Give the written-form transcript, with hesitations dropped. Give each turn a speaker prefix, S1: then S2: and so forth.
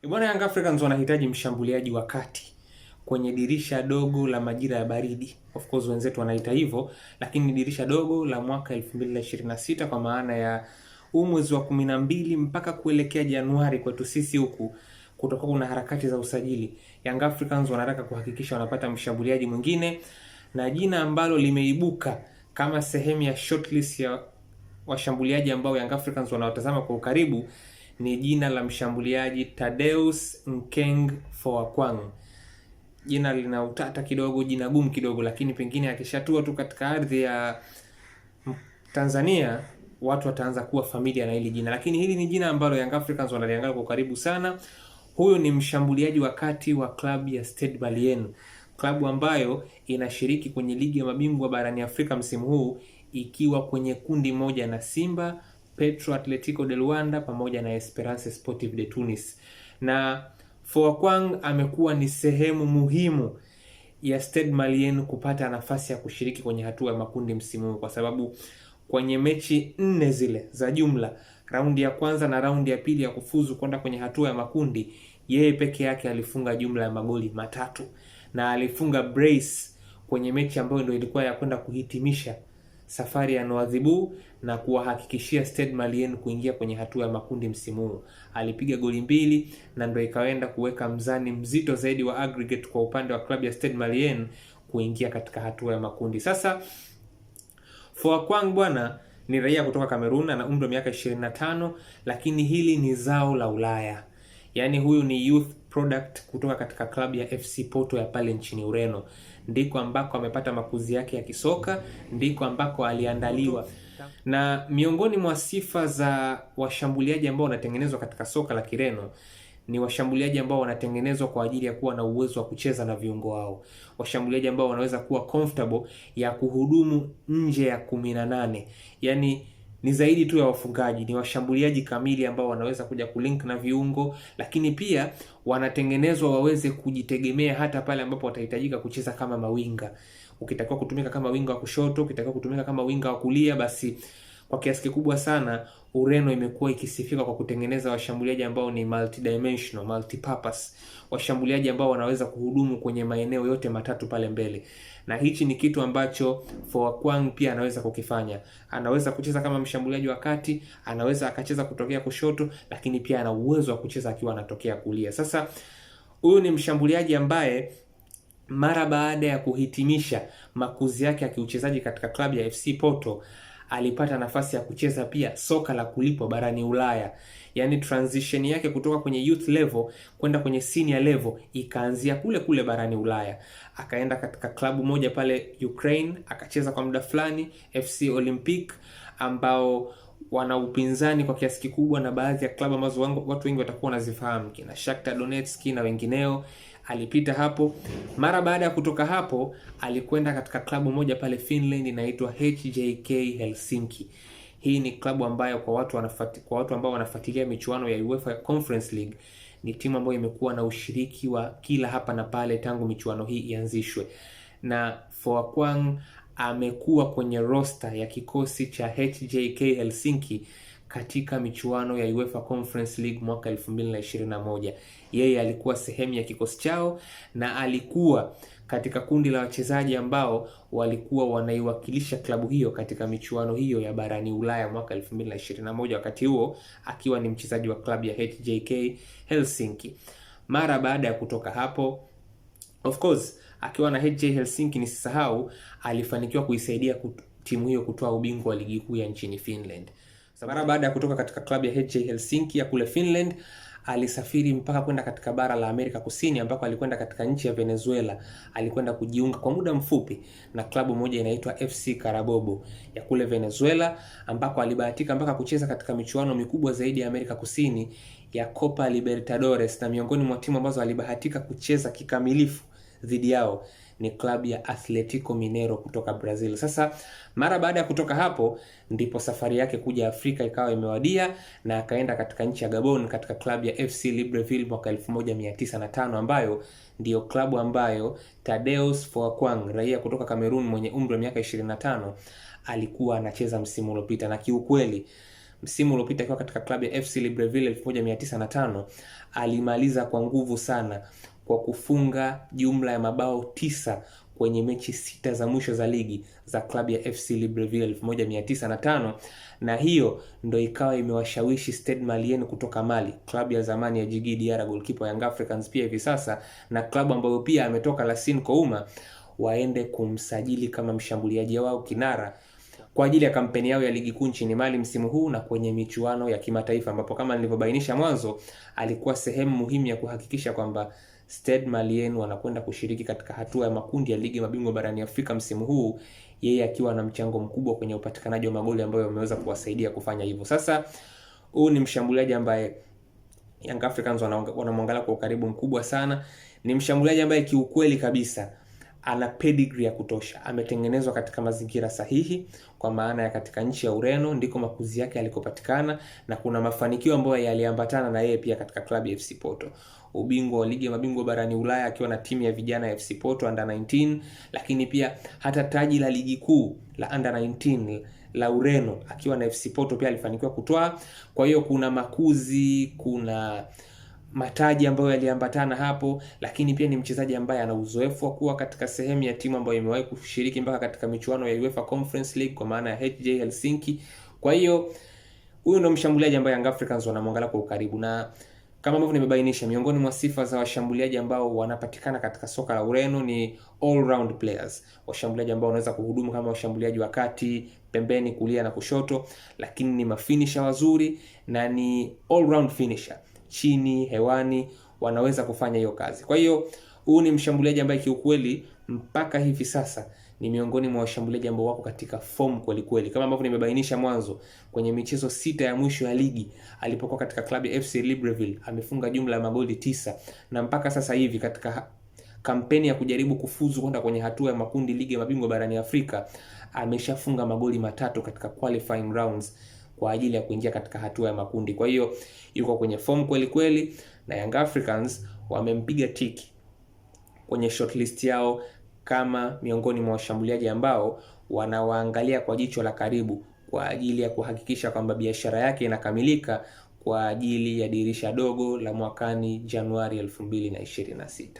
S1: Bwana, Young Africans wanahitaji mshambuliaji wa kati kwenye dirisha dogo la majira ya baridi. Of course wenzetu wanaita hivyo, lakini dirisha dogo la mwaka 2026 kwa maana ya mwezi wa 12 mpaka kuelekea Januari kwetu sisi huku, kutoka kuna harakati za usajili. Young Africans wanataka kuhakikisha wanapata mshambuliaji mwingine, na jina ambalo limeibuka kama sehemu ya shortlist ya washambuliaji ambao Young Africans wanawatazama kwa ukaribu ni jina la mshambuliaji Thaddeus Nkeng Foakwang. Jina lina utata kidogo, jina gumu kidogo, lakini pengine akishatua tu katika ardhi ya Tanzania watu wataanza kuwa familia na hili jina. Lakini hili ni jina ambalo Young Africans wanaliangalia kwa karibu sana. Huyu ni mshambuliaji wa kati wa klabu ya Stade Malien, klabu ambayo inashiriki kwenye ligi ya mabingwa barani Afrika msimu huu, ikiwa kwenye kundi moja na Simba, Petro Atletico de Luanda pamoja na Esperance Sportive de Tunis. Na Foakwang amekuwa ni sehemu muhimu ya Stade Malien kupata nafasi ya kushiriki kwenye hatua ya makundi msimu huu, kwa sababu kwenye mechi 4 zile za jumla, raundi ya kwanza na raundi ya pili ya kufuzu kwenda kwenye hatua ya makundi, yeye peke yake alifunga jumla ya magoli 3 na alifunga brace kwenye mechi ambayo ndio ilikuwa ya kwenda kuhitimisha safari ya Nouadhibou na kuwahakikishia Stade Malien kuingia kwenye hatua ya makundi msimu huu. Alipiga goli 2 na ndio ikaenda kuweka mzani mzito zaidi wa aggregate kwa upande wa klabu ya Stade Malien kuingia katika hatua ya makundi. Sasa Foakwang bwana ni raia kutoka Cameroon na umri wa miaka 25, lakini hili ni zao la Ulaya. Yaani huyu ni youth product kutoka katika klabu ya FC Porto ya pale nchini Ureno. Ndiko ambako amepata makuzi yake ya kisoka, ndiko ambako aliandaliwa. Na miongoni mwa sifa za washambuliaji ambao wanatengenezwa katika soka la Kireno ni washambuliaji ambao wanatengenezwa kwa ajili ya kuwa na uwezo wa kucheza na viungo wao. Washambuliaji ambao wanaweza kuwa comfortable ya kuhudumu nje ya 18. Yaani ni zaidi tu ya wafungaji, ni washambuliaji kamili ambao wanaweza kuja kulink na viungo, lakini pia wanatengenezwa waweze kujitegemea hata pale ambapo watahitajika kucheza kama mawinga. Ukitakiwa kutumika kama winga wa kushoto, ukitakiwa kutumika kama winga wa kulia, basi kwa kiasi kikubwa sana Ureno imekuwa ikisifika kwa kutengeneza washambuliaji ambao ni multidimensional, multipurpose, washambuliaji ambao wanaweza kuhudumu kwenye maeneo yote matatu pale mbele. Na hichi ni kitu ambacho Foakwang pia anaweza kukifanya. Anaweza kucheza kama mshambuliaji wa kati, anaweza akacheza kutokea kushoto, lakini pia ana uwezo wa kucheza akiwa anatokea kulia. Sasa huyu ni mshambuliaji ambaye mara baada ya kuhitimisha makuzi yake ya kiuchezaji katika klabu ya FC Porto alipata nafasi ya kucheza pia soka la kulipwa barani Ulaya. Yaani transition yake kutoka kwenye youth level kwenda kwenye senior level ikaanzia kule kule barani Ulaya. Akaenda katika klabu moja pale Ukraine, akacheza kwa muda fulani FC Olympique, ambao wana upinzani kwa kiasi kikubwa na baadhi ya klabu ambazo watu wengi watakuwa wanazifahamu, kina Shakhtar Donetsk na wengineo. Alipita hapo. Mara baada ya kutoka hapo alikwenda katika klabu moja pale Finland inaitwa HJK Helsinki. Hii ni klabu ambayo kwa watu ambao wanafuatilia michuano ya UEFA Conference League ni timu ambayo imekuwa na ushiriki wa kila hapa na pale tangu michuano hii ianzishwe. Na Foakwang amekuwa kwenye roster ya kikosi cha HJK Helsinki katika michuano ya UEFA Conference League mwaka 2021. Yeye alikuwa sehemu ya kikosi chao na alikuwa katika kundi la wachezaji ambao walikuwa wanaiwakilisha klabu hiyo katika michuano hiyo ya barani Ulaya mwaka 2021, wakati huo akiwa ni mchezaji wa klabu ya HJK Helsinki. Mara baada ya kutoka hapo, of course akiwa na HJK Helsinki, nisisahau alifanikiwa kuisaidia timu hiyo kutoa ubingwa wa ligi kuu ya nchini Finland. Mara baada ya kutoka katika klabu ya HJK Helsinki ya kule Finland, alisafiri mpaka kwenda katika bara la Amerika Kusini, ambako alikwenda katika nchi ya Venezuela. Alikwenda kujiunga kwa muda mfupi na klabu moja inaitwa FC Carabobo ya kule Venezuela, ambako alibahatika mpaka kucheza katika michuano mikubwa zaidi ya Amerika Kusini ya Copa Libertadores, na miongoni mwa timu ambazo alibahatika kucheza kikamilifu dhidi yao ni klabu ya Atletico Mineiro kutoka Brazil. Sasa mara baada ya kutoka hapo ndipo safari yake kuja Afrika ikawa imewadia, na akaenda katika nchi ya Gabon katika klabu ya FC Libreville mwaka 1905, ambayo ndiyo klabu ambayo Thaddeus Foakwang, raia kutoka Cameroon mwenye umri wa miaka 25, alikuwa anacheza msimu uliopita. Na kiukweli msimu uliopita akiwa katika klabu ya FC Libreville 1905 alimaliza kwa nguvu sana kwa kufunga jumla ya mabao 9 kwenye mechi 6 za mwisho za ligi za klabu ya FC Libreville 1905, na hiyo ndo ikawa imewashawishi Stade Malien kutoka Mali, klabu ya zamani ya Djigui Diarra, goalkeeper Young Africans pia hivi sasa, na klabu ambayo pia ametoka Lassine Kouma, waende kumsajili kama mshambuliaji wao kinara kwa ajili ya kampeni yao ya ligi kuu nchini Mali msimu huu na kwenye michuano ya kimataifa, ambapo kama nilivyobainisha mwanzo alikuwa sehemu muhimu ya kuhakikisha kwamba Stade Malien wanakwenda kushiriki katika hatua ya makundi ya ligi mabingwa barani Afrika msimu huu, yeye akiwa na mchango mkubwa kwenye upatikanaji wa magoli ambayo wameweza kuwasaidia kufanya hivyo. Sasa huu ni mshambuliaji ambaye Young Africans wanamwangalia kwa ukaribu mkubwa sana. Ni mshambuliaji ambaye kiukweli kabisa ana pedigree ya kutosha. Ametengenezwa katika mazingira sahihi, kwa maana ya katika nchi ya Ureno ndiko makuzi yake yalikopatikana, na kuna mafanikio ambayo yaliambatana na yeye pia katika klabu ya FC Porto. Ubingwa wa ligi ya mabingwa barani Ulaya akiwa na timu ya vijana ya FC Porto under 19, lakini pia hata taji la ligi kuu la under 19 la Ureno akiwa na FC Porto pia alifanikiwa kutoa. Kwa hiyo kuna makuzi, kuna mataji ambayo yaliambatana hapo, lakini pia ni mchezaji ambaye ana uzoefu wa kuwa katika sehemu ya timu ambayo imewahi kushiriki mpaka katika michuano ya UEFA Conference League kwa maana ya HJ Helsinki. Kwa hiyo huyu ndo mshambuliaji ambaye Young Africans wanamwangalia kwa ukaribu, na kama ambavyo nimebainisha, miongoni mwa sifa za washambuliaji ambao wanapatikana katika soka la Ureno ni all round players, washambuliaji ambao wanaweza kuhudumu kama washambuliaji wa kati, pembeni, kulia na kushoto, lakini ni mafinisher wazuri na ni all round finisher, chini, hewani, wanaweza kufanya hiyo kazi. Kwa hiyo huu ni mshambuliaji ambaye kiukweli mpaka hivi sasa ni miongoni mwa washambuliaji ambao wako katika form kweli kweli. Kama ambavyo nimebainisha mwanzo, kwenye michezo 6 ya mwisho ya ligi alipokuwa katika klabu ya FC Libreville amefunga jumla ya magoli 9, na mpaka sasa hivi katika kampeni ya kujaribu kufuzu kwenda kwenye hatua ya makundi ligi ya mabingwa barani Afrika ameshafunga magoli 3 katika qualifying rounds kwa ajili ya kuingia katika hatua ya makundi. Kwa hiyo yuko kwenye form kweli kweli, na Young Africans wamempiga tiki kwenye shortlist yao kama miongoni mwa washambuliaji ambao wanawaangalia kwa jicho la karibu kwa ajili ya kuhakikisha kwamba biashara yake inakamilika kwa ajili ya dirisha dogo la mwakani Januari 2026.